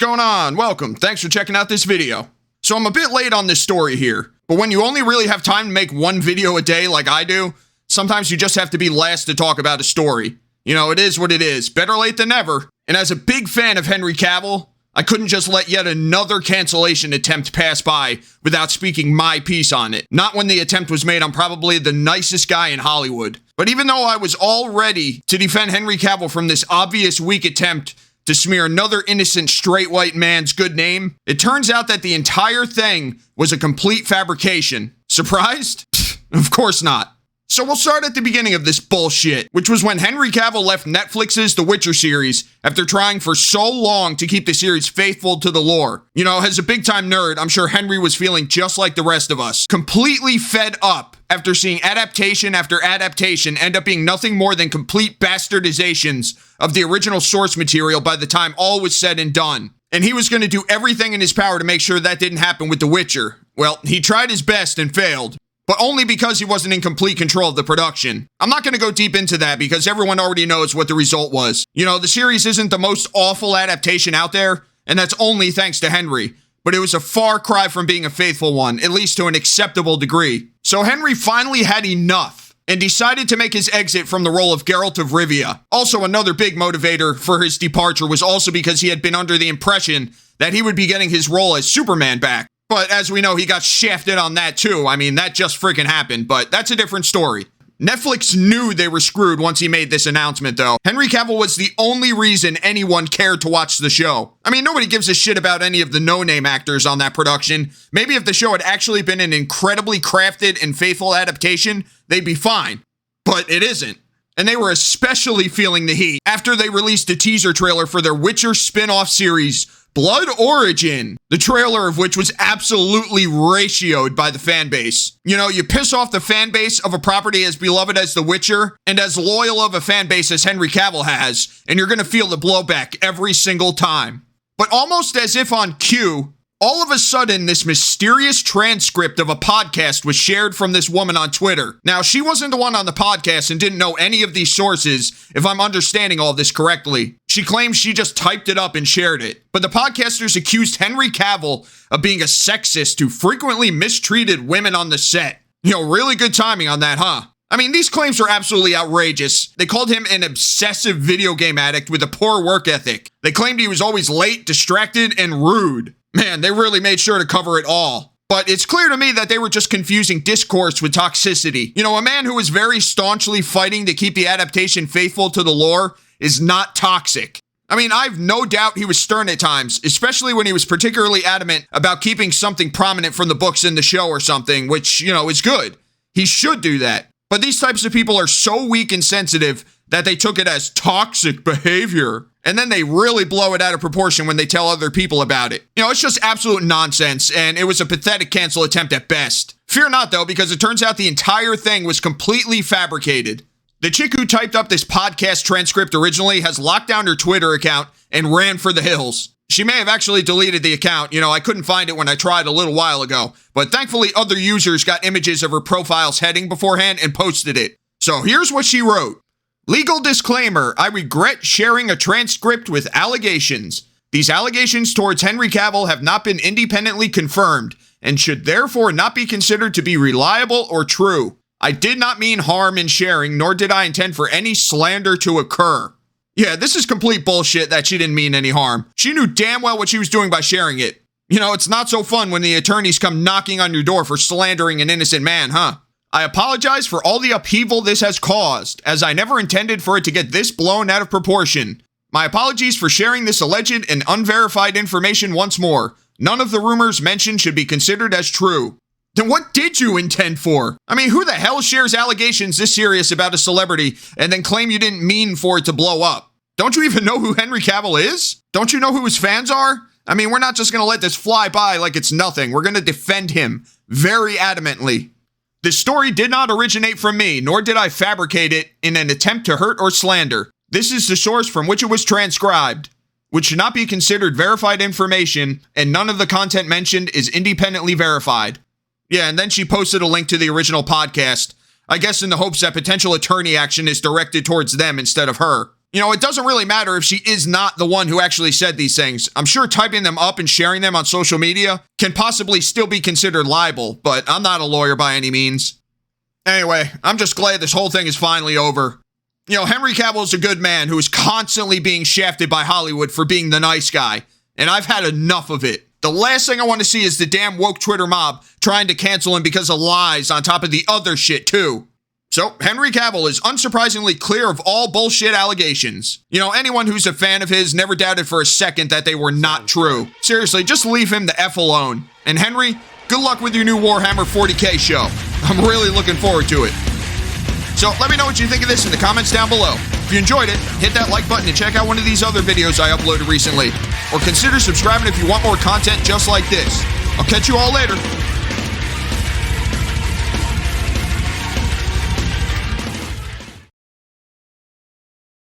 going on? Welcome. Thanks for checking out this video. So I'm a bit late on this story here, but when you only really have time to make one video a day like I do, sometimes you just have to be last to talk about a story. You know, it is what it is. Better late than never. And as a big fan of Henry Cavill, I couldn't just let yet another cancellation attempt pass by without speaking my piece on it. Not when the attempt was made on probably the nicest guy in Hollywood. But even though I was all ready to defend Henry Cavill from this obvious weak attempt to smear another innocent straight white man's good name, it turns out that the entire thing was a complete fabrication. Surprised? Of course not. So we'll start at the beginning of this bullshit, which was when Henry Cavill left Netflix's The Witcher series after trying for so long to keep the series faithful to the lore. You know, as a big-time nerd, I'm sure Henry was feeling just like the rest of us, completely fed up after seeing adaptation after adaptation end up being nothing more than complete bastardizations of the original source material by the time all was said and done. And he was going to do everything in his power to make sure that didn't happen with The Witcher. Well, he tried his best and failed. But only because he wasn't in complete control of the production. I'm not going to go deep into that because everyone already knows what the result was. You know, the series isn't the most awful adaptation out there, and that's only thanks to Henry. But it was a far cry from being a faithful one, at least to an acceptable degree. So Henry finally had enough and decided to make his exit from the role of Geralt of Rivia. Also, another big motivator for his departure was also because he had been under the impression that he would be getting his role as Superman back. But as we know, he got shafted on that too. I mean, that just freaking happened, but that's a different story. Netflix knew they were screwed once he made this announcement, though. Henry Cavill was the only reason anyone cared to watch the show. I mean, nobody gives a shit about any of the no-name actors on that production. Maybe if the show had actually been an incredibly crafted and faithful adaptation, they'd be fine. But it isn't. And they were especially feeling the heat after they released a teaser trailer for their Witcher spin-off series, Blood Origin, the trailer of which was absolutely ratioed by the fan base. You know, you piss off the fan base of a property as beloved as The Witcher and as loyal of a fan base as Henry Cavill has, and you're gonna feel the blowback every single time. But almost as if on cue, all of a sudden, this mysterious transcript of a podcast was shared from this woman on Twitter. Now, she wasn't the one on the podcast and didn't know any of these sources, if I'm understanding all this correctly. She claims she just typed it up and shared it. But the podcasters accused Henry Cavill of being a sexist who frequently mistreated women on the set. You know, really good timing on that, huh? I mean, these claims are absolutely outrageous. They called him an obsessive video game addict with a poor work ethic. They claimed he was always late, distracted, and rude. Man, they really made sure to cover it all. But it's clear to me that they were just confusing discourse with toxicity. You know, a man who is very staunchly fighting to keep the adaptation faithful to the lore is not toxic. I mean, I've no doubt he was stern at times, especially when he was particularly adamant about keeping something prominent from the books in the show or something, which, you know, is good. He should do that. But these types of people are so weak and sensitive that they took it as toxic behavior. And then they really blow it out of proportion when they tell other people about it. You know, it's just absolute nonsense, and it was a pathetic cancel attempt at best. Fear not, though, because it turns out the entire thing was completely fabricated. The chick who typed up this podcast transcript originally has locked down her Twitter account and ran for the hills. She may have actually deleted the account. You know, I couldn't find it when I tried a little while ago. But thankfully, other users got images of her profile's heading beforehand and posted it. So here's what she wrote. Legal disclaimer, I regret sharing a transcript with allegations. These allegations towards Henry Cavill have not been independently confirmed and should therefore not be considered to be reliable or true. I did not mean harm in sharing, nor did I intend for any slander to occur. Yeah, this is complete bullshit that she didn't mean any harm. She knew damn well what she was doing by sharing it. You know, it's not so fun when the attorneys come knocking on your door for slandering an innocent man, huh? I apologize for all the upheaval this has caused, as I never intended for it to get this blown out of proportion. My apologies for sharing this alleged and unverified information once more. None of the rumors mentioned should be considered as true. Then what did you intend for? I mean, who the hell shares allegations this serious about a celebrity and then claim you didn't mean for it to blow up? Don't you even know who Henry Cavill is? Don't you know who his fans are? I mean, we're not just gonna let this fly by like it's nothing. We're gonna defend him very adamantly. This story did not originate from me, nor did I fabricate it in an attempt to hurt or slander. This is the source from which it was transcribed, which should not be considered verified information, and none of the content mentioned is independently verified. Yeah, and then she posted a link to the original podcast, I guess in the hopes that potential attorney action is directed towards them instead of her. You know, it doesn't really matter if she is not the one who actually said these things. I'm sure typing them up and sharing them on social media can possibly still be considered libel, but I'm not a lawyer by any means. Anyway, I'm just glad this whole thing is finally over. You know, Henry Cavill is a good man who is constantly being shafted by Hollywood for being the nice guy, and I've had enough of it. The last thing I want to see is the damn woke Twitter mob trying to cancel him because of lies on top of the other shit, too. So, Henry Cavill is unsurprisingly clear of all bullshit allegations. You know, anyone who's a fan of his never doubted for a second that they were not true. Seriously, just leave him the F alone. And Henry, good luck with your new Warhammer 40K show. I'm really looking forward to it. So, let me know what you think of this in the comments down below. If you enjoyed it, hit that like button and check out one of these other videos I uploaded recently. Or consider subscribing if you want more content just like this. I'll catch you all later.